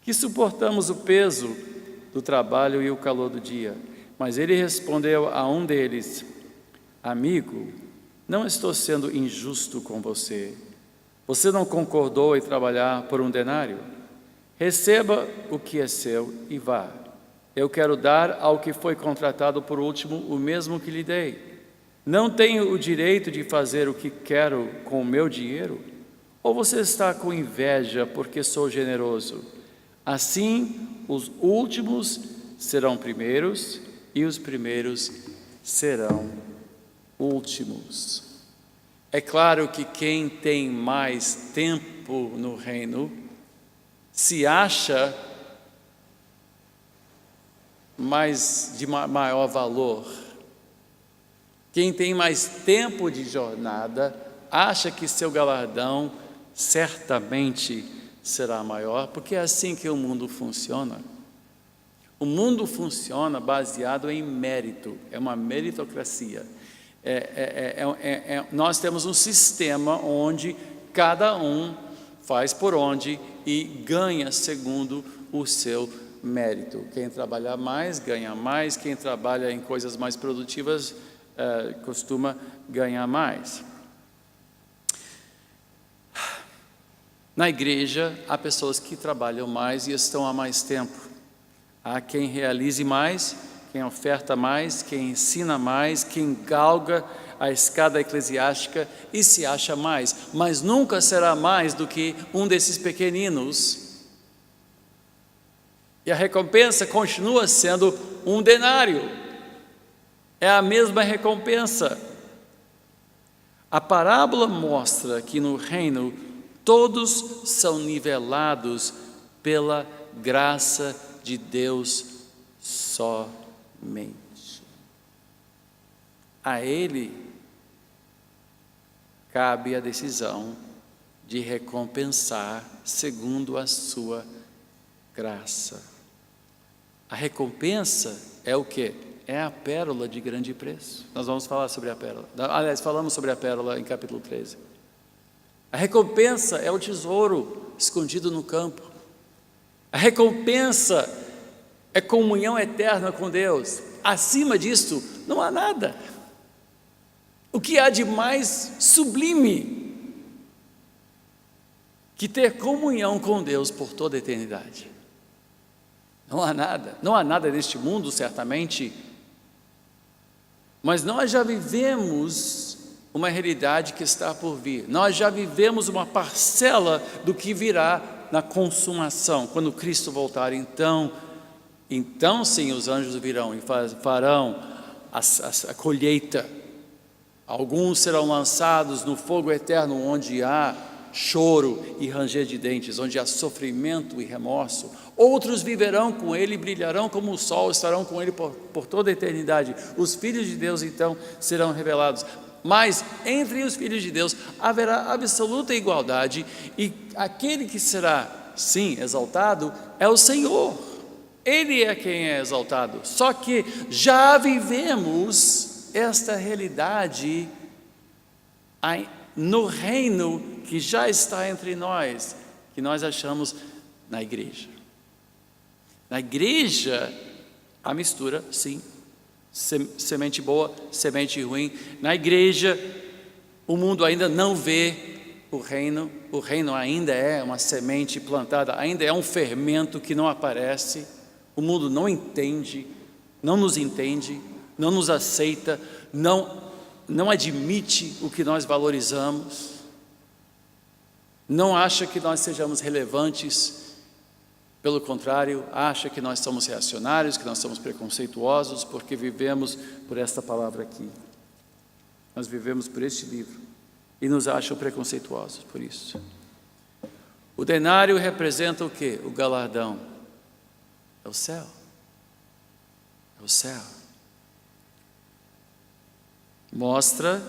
que suportamos o peso do trabalho e o calor do dia. Mas ele respondeu a um deles, amigo, não estou sendo injusto com você. Você não concordou em trabalhar por 1 denário? Receba o que é seu e vá. Eu quero dar ao que foi contratado por último o mesmo que lhe dei. Não tenho o direito de fazer o que quero com o meu dinheiro? Ou você está com inveja porque sou generoso? Assim, os últimos serão primeiros e os primeiros serão últimos. É claro que quem tem mais tempo no reino se acha de maior valor. Quem tem mais tempo de jornada acha que seu galardão certamente será maior, porque é assim que o mundo funciona. O mundo funciona baseado em mérito, é uma meritocracia. Nós temos um sistema onde cada um faz por onde e ganha segundo o seu mérito. Quem trabalha mais, ganha mais. Quem trabalha em coisas mais produtivas, costuma ganhar mais. Na igreja, há pessoas que trabalham mais e estão há mais tempo. Há quem realize mais, quem oferta mais, quem ensina mais, quem galga a escada eclesiástica e se acha mais, mas nunca será mais do que um desses pequeninos. E a recompensa continua sendo um denário. É a mesma recompensa. A parábola mostra que no reino todos são nivelados pela graça de Deus somente. A Ele cabe a decisão de recompensar segundo a sua graça. A recompensa é o quê? É a pérola de grande preço. Nós vamos falar sobre a pérola. Aliás, falamos sobre a pérola em capítulo 13. A recompensa é o tesouro escondido no campo. A recompensa é comunhão eterna com Deus. Acima disto, não há nada. O que há de mais sublime que ter comunhão com Deus por toda a eternidade? Não há nada. Não há nada neste mundo, certamente, mas nós já vivemos uma realidade que está por vir. Nós já vivemos uma parcela do que virá na consumação, quando Cristo voltar. Então sim, os anjos virão e farão a colheita. Alguns serão lançados no fogo eterno, onde há choro e ranger de dentes, onde há sofrimento e remorso. Outros viverão com Ele, brilharão como o sol, estarão com Ele por toda a eternidade. Os filhos de Deus, então, serão revelados. Mas entre os filhos de Deus haverá absoluta igualdade, e aquele que será, sim, exaltado é o Senhor. Ele é quem é exaltado. Só que já vivemos esta realidade no reino que já está entre nós, que nós achamos na igreja. Na igreja, a mistura, sim, semente boa, semente ruim. Na igreja, o mundo ainda não vê o reino ainda é uma semente plantada, ainda é um fermento que não aparece. O mundo não entende, não nos entende, não nos aceita, não admite o que nós valorizamos, não acha que nós sejamos relevantes. Pelo contrário, acha que nós somos reacionários, que nós somos preconceituosos, porque vivemos por esta palavra aqui. Nós vivemos por este livro e nos acham preconceituosos por isso. O denário representa o quê? O galardão. É o céu. É o céu. Mostra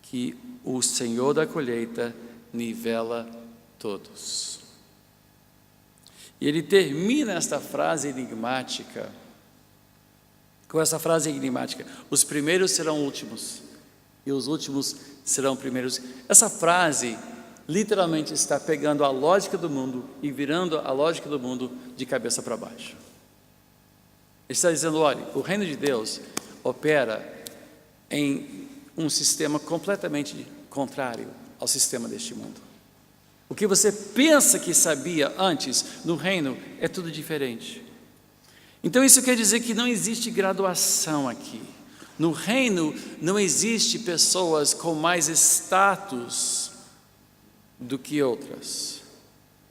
que o Senhor da colheita nivela todos. E ele termina esta frase enigmática, com essa frase enigmática: os primeiros serão últimos, e os últimos serão primeiros. Essa frase literalmente está pegando a lógica do mundo e virando a lógica do mundo de cabeça para baixo. Ele está dizendo: olha, o reino de Deus opera em um sistema completamente contrário ao sistema deste mundo. O que você pensa que sabia antes no reino é tudo diferente. Então isso quer dizer que não existe graduação aqui. No reino não existe pessoas com mais status do que outras.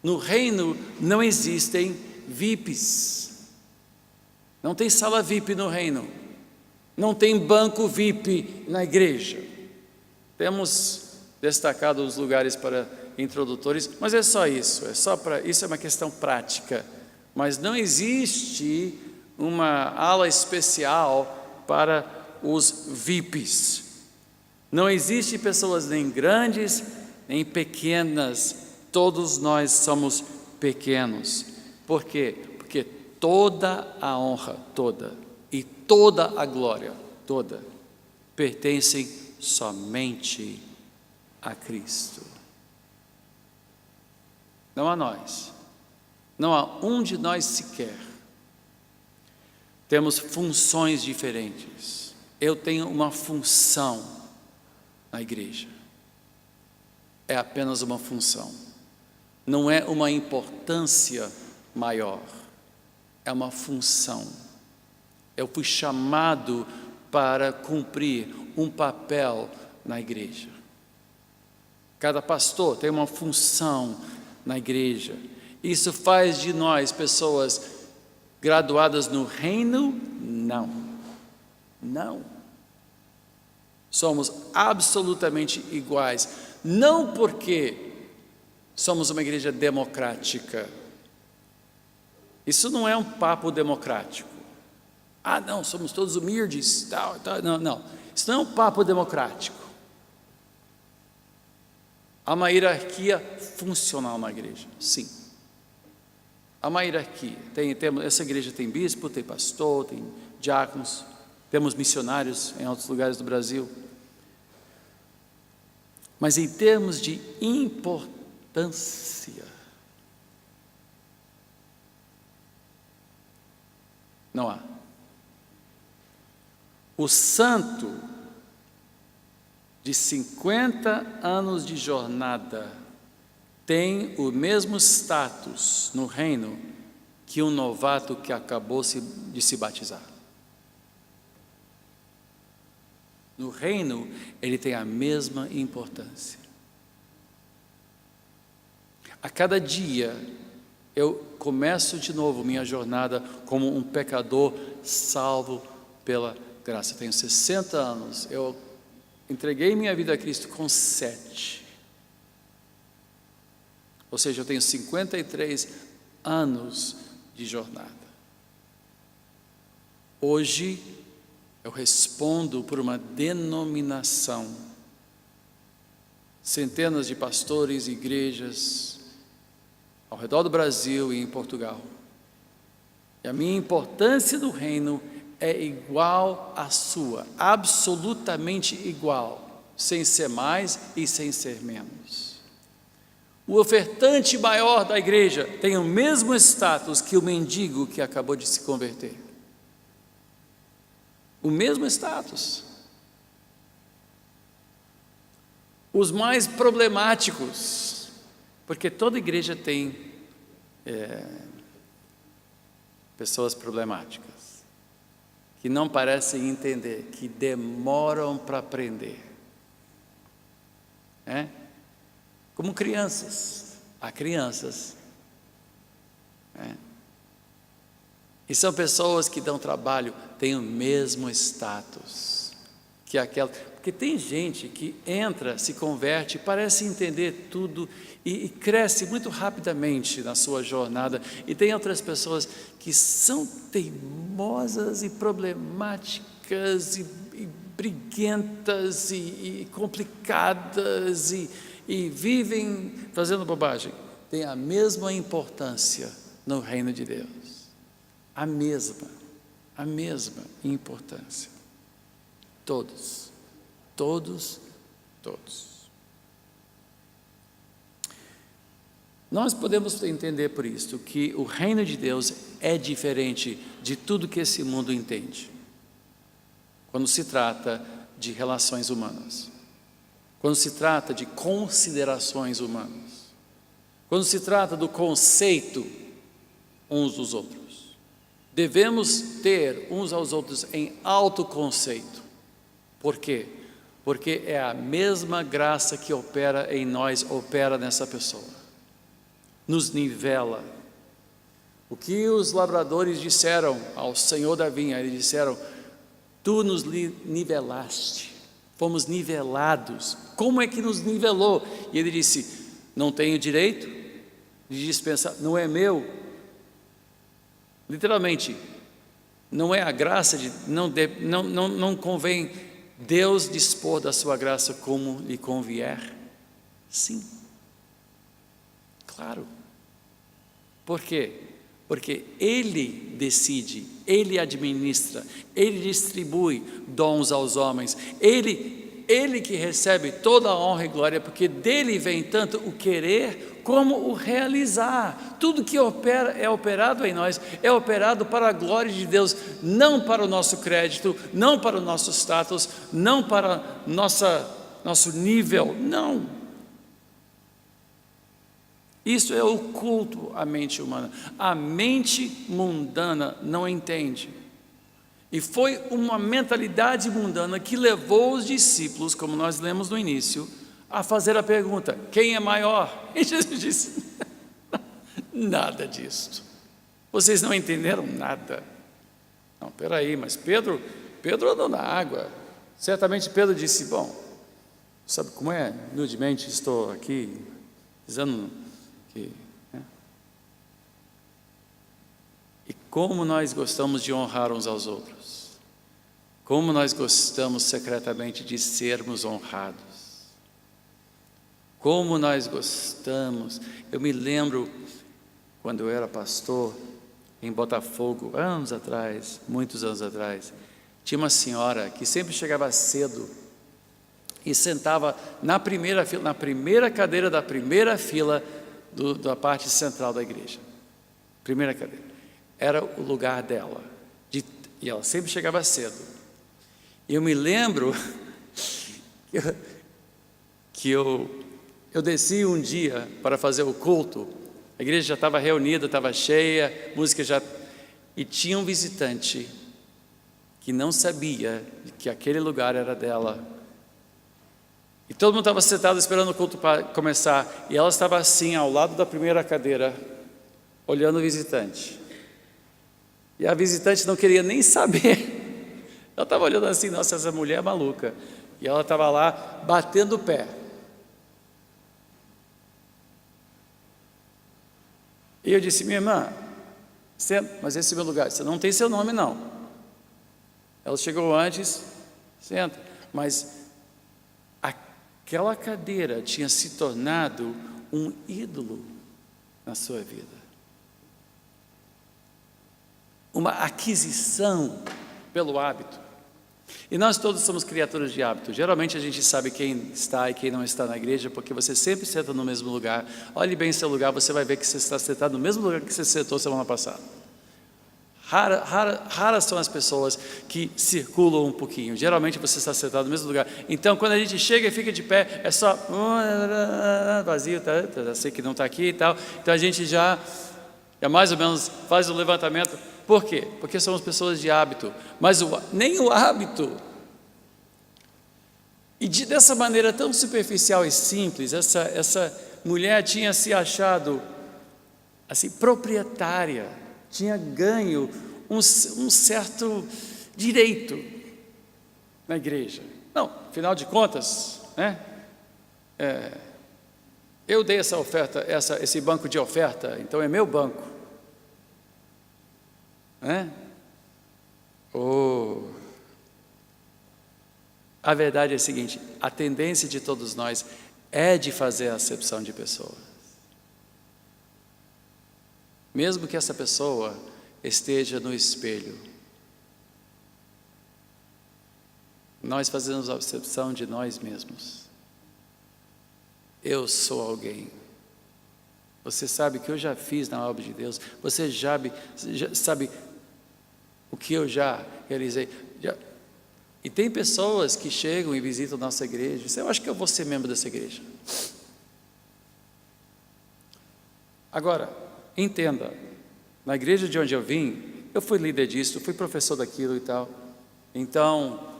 No reino não existem VIPs. Não tem sala VIP no reino. Não tem banco VIP na igreja. Temos destacado os lugares para introdutores, mas é só isso, isso é uma questão prática, mas não existe uma ala especial para os VIPs, não existe pessoas nem grandes, nem pequenas, todos nós somos pequenos. Por quê? Porque toda a honra, e toda a glória, pertencem somente a Cristo. Não a nós, não a um de nós sequer. Temos funções diferentes. Eu tenho uma função na igreja. é apenas uma função, não é uma importância maior, é uma função. Eu fui chamado para cumprir um papel na igreja. Cada pastor tem uma função na igreja. Isso faz de nós pessoas graduadas no reino? Não. Não. Somos absolutamente iguais. Não porque somos uma igreja democrática. Isso não é um papo democrático. Ah, não, somos todos humildes. Tal. Não, não. Isso não é um papo democrático. Há uma hierarquia funcional na igreja, sim. Há uma hierarquia. Essa igreja tem bispo, tem pastor, tem diáconos, temos missionários em outros lugares do Brasil. Mas em termos de importância, não há. O santo de 50 anos de jornada tem o mesmo status no reino que um novato que acabou de se batizar. No reino, ele tem a mesma importância. A cada dia, eu começo de novo minha jornada como um pecador salvo pela graça. Eu tenho 60 anos, eu entreguei minha vida a Cristo com 7. Ou seja, eu tenho 53 anos de jornada. Hoje, eu respondo por uma denominação. Centenas de pastores e igrejas ao redor do Brasil e em Portugal. E a minha importância no reino é igual à sua, absolutamente igual, sem ser mais e sem ser menos. O ofertante maior da igreja tem o mesmo status que o mendigo que acabou de se converter. O mesmo status. Os mais problemáticos, porque toda igreja tem pessoas problemáticas, que não parecem entender, que demoram para aprender. Como crianças. Há crianças. E são pessoas que dão trabalho, têm o mesmo status que aquela. Porque tem gente que entra, se converte, parece entender tudo e cresce muito rapidamente na sua jornada. E tem outras pessoas que são teimosas e problemáticas e briguentas e complicadas e vivem fazendo bobagem. Tem a mesma importância no reino de Deus. A mesma importância. Todos. Nós podemos entender por isso que o reino de Deus é diferente de tudo que esse mundo entende. Quando se trata de relações humanas, quando se trata de considerações humanas, quando se trata do conceito uns dos outros, devemos ter uns aos outros em autoconceito. Por quê? Porque é a mesma graça que opera em nós, opera nessa pessoa. Nos nivela. O que os lavradores disseram ao Senhor da vinha? Eles disseram: tu nos nivelaste, fomos nivelados. Como é que nos nivelou? E ele disse: não tenho direito de dispensar, não é meu. Literalmente, não é a graça de, não convém Deus dispor da sua graça como lhe convier? Sim, claro. Por quê? Porque Ele decide, Ele administra, Ele distribui dons aos homens, Ele que recebe toda a honra e glória, porque dele vem tanto o querer como o realizar. Tudo que é operado em nós, é operado para a glória de Deus, não para o nosso crédito, não para o nosso status, não para nosso nível, não. Isso é oculto à mente humana. A mente mundana não entende. E foi uma mentalidade mundana que levou os discípulos, como nós lemos no início, a fazer a pergunta: quem é maior? E Jesus disse: nada disso. Vocês não entenderam nada. Não, peraí, mas Pedro andou na água. Certamente Pedro disse: bom, sabe como é? Humildemente estou aqui dizendo que... né? E como nós gostamos de honrar uns aos outros. Como nós gostamos secretamente de sermos honrados. Como nós gostamos. Eu me lembro, quando eu era pastor, em Botafogo, anos atrás, muitos anos atrás, tinha uma senhora que sempre chegava cedo e sentava na primeira fila, na primeira cadeira da primeira fila da parte central da igreja. Primeira cadeira. Era o lugar dela. E ela sempre chegava cedo. E eu me lembro que eu desci um dia para fazer o culto. A igreja já estava reunida, estava cheia, música já... E tinha um visitante que não sabia que aquele lugar era dela. E todo mundo estava sentado esperando o culto para começar. E ela estava assim, ao lado da primeira cadeira, olhando o visitante. E a visitante não queria nem saber. Ela estava olhando assim: nossa, essa mulher é maluca. E ela estava lá, batendo o pé. E eu disse: minha irmã, senta, mas esse é o meu lugar. Você não tem seu nome, não. Ela chegou antes, senta. Mas aquela cadeira tinha se tornado um ídolo na sua vida. Uma aquisição pelo hábito. E nós todos somos criaturas de hábito. Geralmente a gente sabe quem está e quem não está na igreja, porque você sempre senta no mesmo lugar. Olhe bem seu lugar, você vai ver que você está sentado no mesmo lugar que você sentou semana passada. Raras são as pessoas que circulam um pouquinho. Geralmente você está sentado no mesmo lugar. Então, quando a gente chega e fica de pé, é só vazio, tá? Sei que não está aqui e tal. Então a gente já mais ou menos faz o levantamento. Por quê? Porque somos pessoas de hábito. Mas nem o hábito. E dessa maneira tão superficial e simples, essa mulher tinha se achado assim, proprietária, tinha ganho um certo direito na igreja. Não, afinal de contas, né? Eu dei essa oferta, esse banco de oferta, então é meu banco. A verdade é a seguinte: a tendência de todos nós é de fazer a acepção de pessoas. Mesmo que essa pessoa esteja no espelho, nós fazemos a acepção de nós mesmos. Eu sou alguém. Você sabe o que eu já fiz na obra de Deus. Você já sabe o que eu já realizei. E tem pessoas que chegam e visitam nossa igreja e dizem: eu acho que eu vou ser membro dessa igreja. Agora, entenda, na igreja de onde eu vim, eu fui líder disso, fui professor daquilo e tal. Então,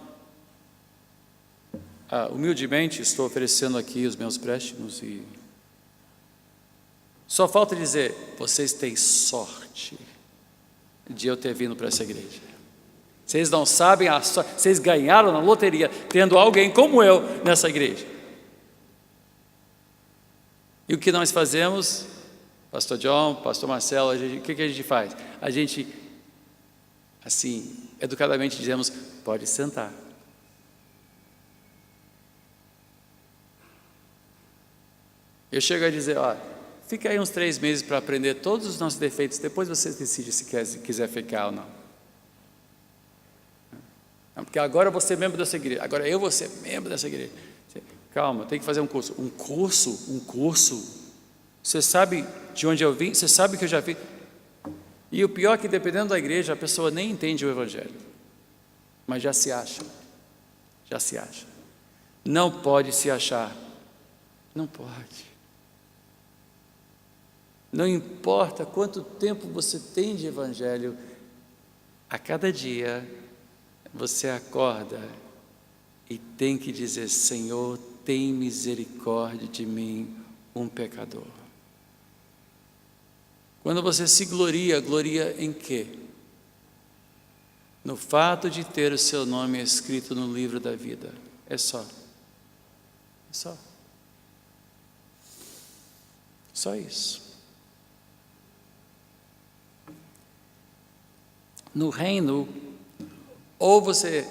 humildemente estou oferecendo aqui os meus préstimos e só falta dizer: vocês têm sorte de eu ter vindo para essa igreja. Vocês não sabem a sorte, vocês ganharam na loteria tendo alguém como eu nessa igreja. E o que nós fazemos? Pastor John, Pastor Marcelo, o que a gente faz? A gente, assim, educadamente dizemos: pode sentar. Eu chego a dizer: fica aí uns 3 meses para aprender todos os nossos defeitos, depois você decide se quiser ficar ou não. Porque agora eu vou ser membro dessa igreja, agora eu vou ser membro dessa igreja. Calma, tem que fazer um curso. Um curso? Você sabe de onde eu vim? Você sabe o que eu já fiz? E o pior é que, dependendo da igreja, a pessoa nem entende o evangelho, mas já se acha. Não pode se achar. Não pode. Não importa quanto tempo você tem de evangelho, a cada dia você acorda e tem que dizer: Senhor, tem misericórdia de mim, um pecador. Quando você se gloria, gloria em quê? No fato de ter o seu nome escrito no livro da vida. É só. É só. Só isso. No reino, ou você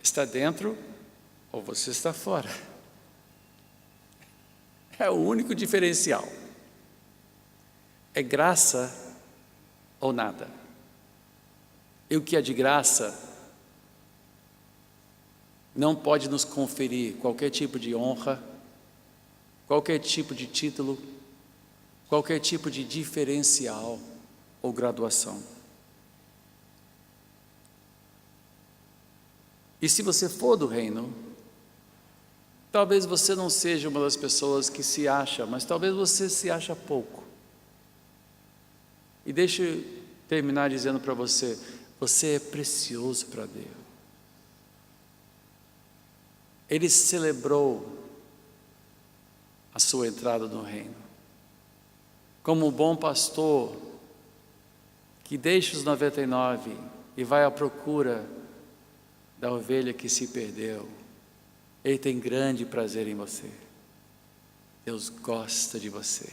está dentro, ou você está fora. É o único diferencial. É graça ou nada. E o que é de graça não pode nos conferir qualquer tipo de honra, qualquer tipo de título, qualquer tipo de diferencial ou graduação. E se você for do reino, talvez você não seja uma das pessoas que se acha, mas talvez você se acha pouco. E deixa eu terminar dizendo para você: você é precioso para Deus. Ele celebrou a sua entrada no reino. Como um bom pastor que deixa os 99 e vai à procura da ovelha que se perdeu, Ele tem grande prazer em você. Deus gosta de você.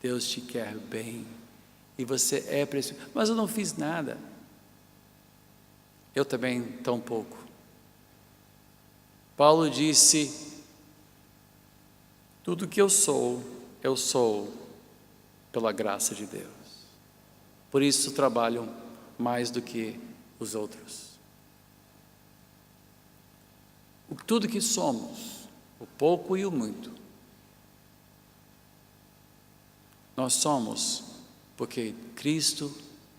Deus te quer bem. E você é precioso. Mas eu não fiz nada. Eu também tão pouco. Paulo disse: tudo que eu sou pela graça de Deus. Por isso trabalho mais do que os outros. Tudo que somos, o pouco e o muito, nós somos porque Cristo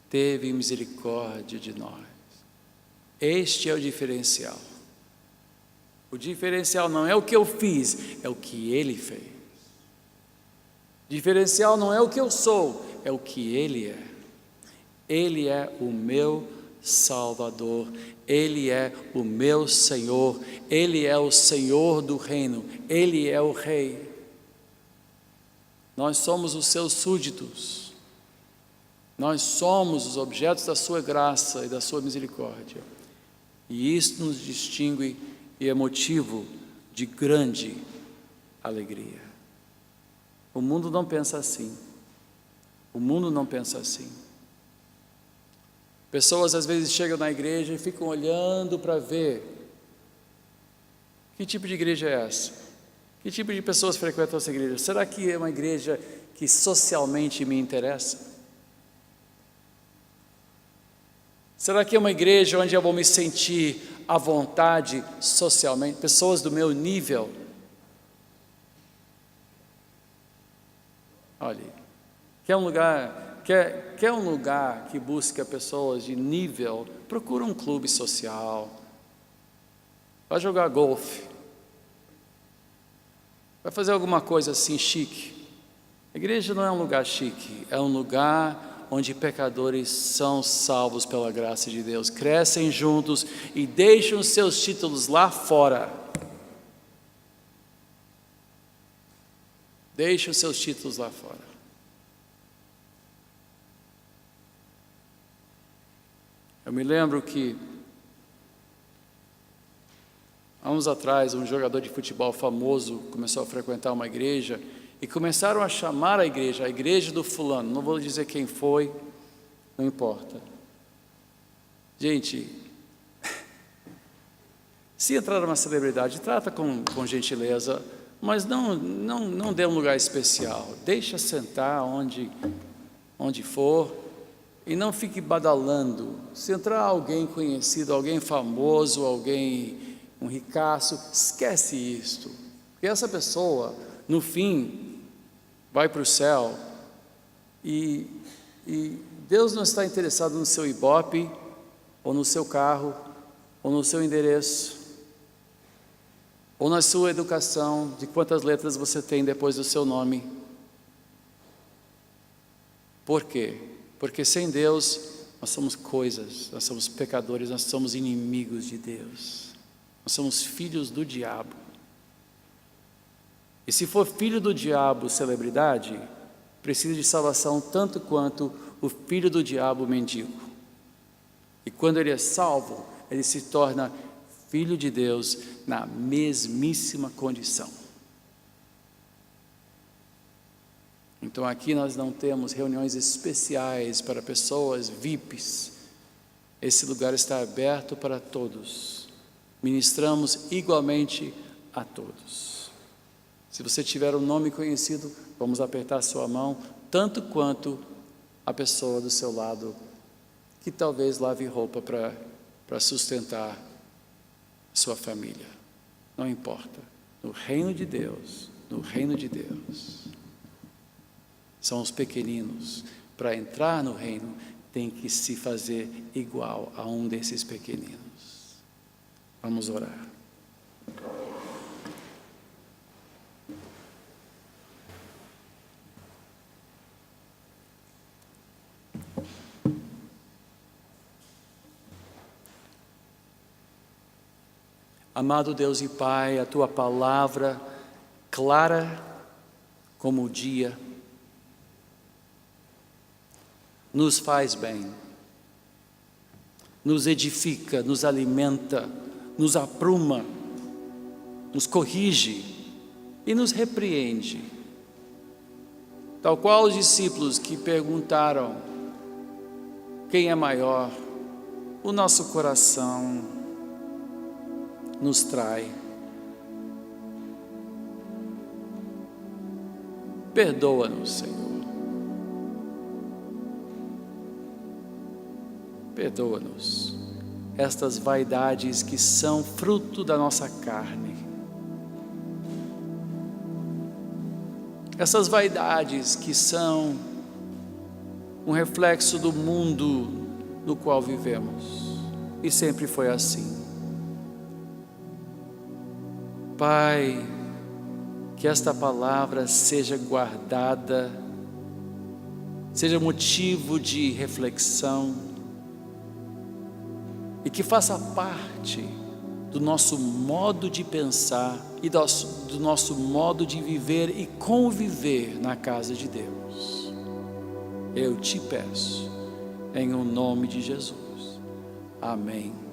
teve misericórdia de nós. Este é o diferencial. O diferencial não é o que eu fiz, é o que Ele fez. O diferencial não é o que eu sou, é o que Ele é. Ele é o meu Salvador, Ele é o meu Senhor, Ele é o Senhor do reino, Ele é o Rei. Nós somos os seus súditos, nós somos os objetos da sua graça e da sua misericórdia, e isso nos distingue e é motivo de grande alegria. O mundo não pensa assim, o mundo não pensa assim. Pessoas às vezes chegam na igreja e ficam olhando para ver que tipo de igreja é essa? Que tipo de pessoas frequentam essa igreja? Será que é uma igreja que socialmente me interessa? Será que é uma igreja onde eu vou me sentir à vontade socialmente? Pessoas do meu nível? Olha, quer um lugar que busca pessoas de nível? Procura um clube social. Vai jogar golfe. Vai fazer alguma coisa assim chique. A igreja não é um lugar chique, é um lugar onde pecadores são salvos pela graça de Deus, crescem juntos e deixam seus títulos lá fora. Deixam seus títulos lá fora. Eu me lembro que há anos atrás, um jogador de futebol famoso começou a frequentar uma igreja e começaram a chamar a igreja do fulano. Não vou dizer quem foi, não importa. Gente, se entrar uma celebridade, trata com gentileza, mas não dê um lugar especial. Deixa sentar onde for e não fique badalando. Se entrar alguém conhecido, alguém famoso, um ricaço, esquece isto. Porque essa pessoa, no fim, vai para o céu e Deus não está interessado no seu ibope, ou no seu carro, ou no seu endereço, ou na sua educação, de quantas letras você tem depois do seu nome. Por quê? Porque sem Deus nós somos coisas, nós somos pecadores, nós somos inimigos de Deus. Nós somos filhos do diabo. E se for filho do diabo, celebridade, precisa de salvação tanto quanto o filho do diabo, mendigo. E quando ele é salvo, ele se torna filho de Deus na mesmíssima condição. Então aqui nós não temos reuniões especiais para pessoas VIPs. Esse lugar está aberto para todos. Ministramos igualmente a todos. Se você tiver um nome conhecido, vamos apertar sua mão, tanto quanto a pessoa do seu lado, que talvez lave roupa para sustentar a sua família. Não importa. No reino de Deus, são os pequeninos. Para entrar no reino, tem que se fazer igual a um desses pequeninos. Vamos orar. Amado Deus e Pai, a Tua palavra, clara como o dia, nos faz bem, nos edifica, nos alimenta, nos apruma, nos corrige e nos repreende. Tal qual os discípulos que perguntaram: quem é maior? O nosso coração nos trai. Perdoa-nos, Senhor. Perdoa-nos estas vaidades que são fruto da nossa carne. Essas vaidades que são um reflexo do mundo no qual vivemos. E sempre foi assim. Pai, que esta palavra seja guardada, seja motivo de reflexão, e que faça parte do nosso modo de pensar e do nosso modo de viver e conviver na casa de Deus. Eu te peço, em o nome de Jesus. Amém.